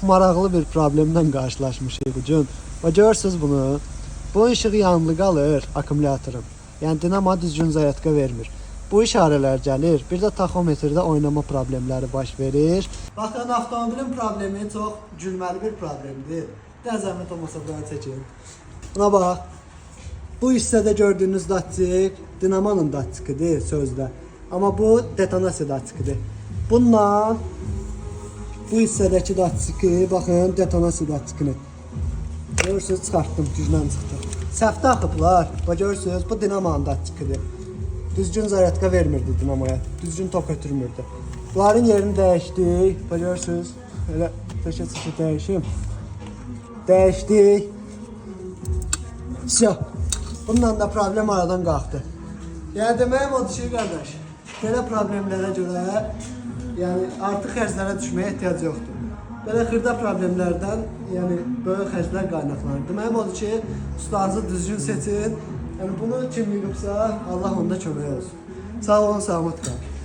maraqlı bir problemlə qarşılaşmışıq bu gün. Və görürsüz bunu. Bu işıq yanılı qalır akkumulyatorun. Yəni dinamo düzgün zaryadka vermir. Bu işarələr gəlir. Bir də taxometrdə oynama problemləri baş verir. Baxın, avtomobilin problemi çox gülməli bir problemdir. Zəhmət olmasa bunu çəkin. Buna bax. Bu hissədə gördüyünüz datçik dinamonun datçikidir sözdə. Amma bu detonasiya datçikidir. Bununla bu hissədəki datçiki, baxın, detonasiya datçikini. Görürsünüz, çıxartdım, güclə çıxdı. Səhvdə axıblar. Bax, görürsünüz, bu dinamonun datçikidir. Düzgün zaryadka vermirdi dinamoya, düzgün tok ötürmürdü. Bunların yerini dəyişdik. Bax, görürsünüz, elə təşə dəyişim. Dəyişdik. Всё. Bununla da problem aradan qalxdı. Yəni deməyim odur ki, qardaş, belə problemlərə görə yəni artıq xərclərə düşməyə ehtiyac yoxdur. Belə xırda problemlərdən, yəni böyük xərclər qaynaqlanır. Deməyim odur ki, ustazı düzgün seçin. Yəni bunu kim bilibsə, Allah onda kömək olsun. Sağ olun, salamat qalın.